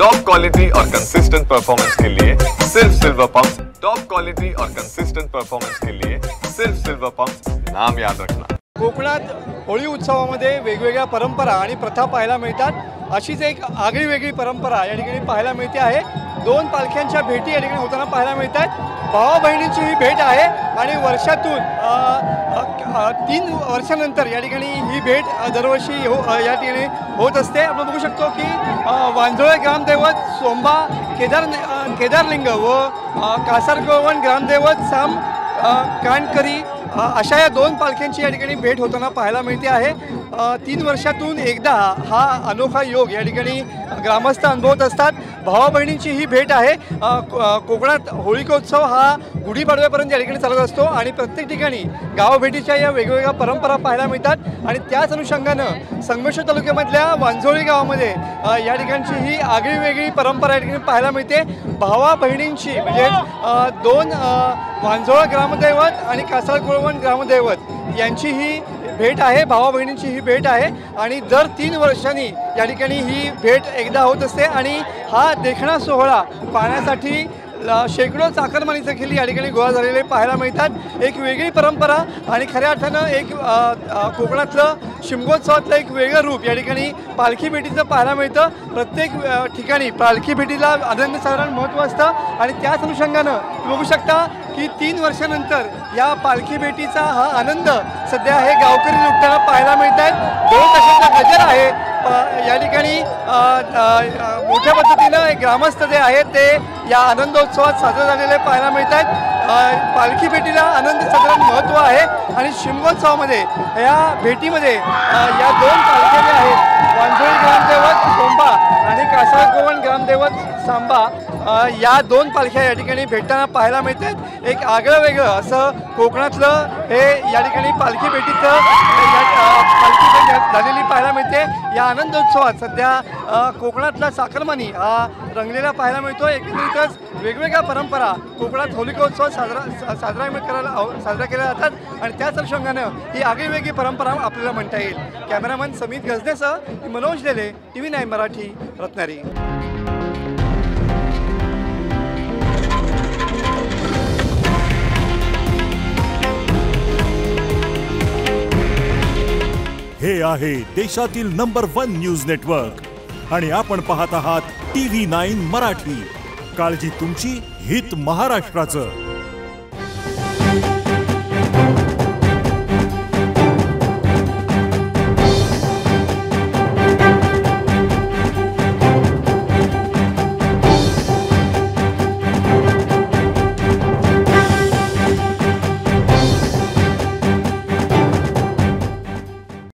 Top quality और consistent performance के लिए सिर्फ सिल्वर पंप्स। टॉप क्वालिटी और कंसिस्टेंट परफॉर्मेंस के लिए सिर्फ सिल्वर पंप्स, नाम याद रखना। कोकणात होळी उत्सवामध्ये वेगवेगळ्या परंपरा आणि प्रथा पाहायला मिळतात। अशीच एक आगळी वेगळी परंपरा या ठिकाणी पाहायला मिळते आहे। दोन पालख्यांच्या भेटी या ठिकाणी होताना पाहायला मिळतात। भावा बहिणीची ही भेट आहे आणि वर्षातून 3 वर्षानंतर या ठिकाणी ही भेट दरवर्षी या ठिकाणी होत असते। आपण बघू शकतो की वांझोळे ग्रामदैवत सोंबा केदारलिंग व कासारगोवन ग्रामदैवत साम कानकरी अशा या दोन पालख्यांची या ठिकाणी भेट होताना पाहायला मिळते आहे। 3 वर्षातून एकदा हा अनोखा योग या ठिकाणी ग्रामस्थ अनुभवत असतात। भावा बहिणींची ही भेट आहे। कोकणात होळिकोत्सव हा गुढीपाडव्यापर्यंत या ठिकाणी चालत असतो आणि प्रत्येक ठिकाणी गावभेटीच्या या वेगवेगळ्या परंपरा पाहायला मिळतात आणि त्याच अनुषंगानं संगमेश्वर तालुक्यामधल्या वांझोळी गावामध्ये या ठिकाणची ही आगळी वेगळी परंपरा या ठिकाणी पाहायला मिळते। भावा बहिणींची म्हणजे दोन वांझोळ ग्रामदैवत आणि कासारगोवन ग्रामदैवत यांची ही भेट आहे। भावा बहिणींची ही भेट आहे आणि दर 3 वर्षांनी या ठिकाणी ही भेट एकदा होत असते आणि हा देखणा सोहळा पाहण्यासाठी शेकडो चाकरमानी देखील या ठिकाणी गोळा झालेले पाहायला मिळतात। एक वेगळी परंपरा आणि खऱ्या अर्थानं एक कोकणातलं शिमगोत्सवातलं एक वेगळं रूप या ठिकाणी पालखी भेटीचं पाहायला मिळतं। प्रत्येक ठिकाणी पालखी भेटीला अनन्यसाधारण महत्त्व असतं आणि त्याच अनुषंगानं बघू शकता की 3 वर्षानंतर या पालखी भेटीचा हा आनंद सध्या हे गावकरी लुटताना पाहायला मिळत आहेत। 2 तासाचा गजर आहे या ठिकाणी मोठ्या पद्धतीनं ग्रामस्थ जे आहेत ते या आनंदोत्सवात साजरे झालेले पाहायला मिळत आहेत। पालखी भेटीला आनंदसाधारण महत्त्व आहे आणि शिमगोत्सवामध्ये या भेटीमध्ये या 2 पालख्या ज्या आहेत वांझोळी ग्रामदैवत सोंबा आणि कासारगोवन ग्रामदैवत सांबा या 2 पालख्या या ठिकाणी भेटताना पाहायला मिळतात। एक आगळं वेगळं असं कोकणातलं हे या ठिकाणी पालखी भेटीचं पालखी भेट झालेली पाहायला मिळते। या आनंदोत्सवात सध्या कोकणातला चाकरमानी हा रंगलेला पाहायला मिळतो। एकत्रितच वेगवेगळ्या परंपरा कोकणात होलिकोत्सव साजरा केल्या जातात आणि त्याच अनुषंगानं ही आगळी वेगळी परंपरा आपल्याला म्हणता येईल। कॅमेरामन समीत गजनेसह मनोज लेले, TV9 मराठी, रत्नागिरी। हे आहे देशातील नंबर 1 न्यूज नेटवर्क आणि आपण पाहत आहात TV9 मराठी। काळजी तुमची, हित महाराष्ट्राचं।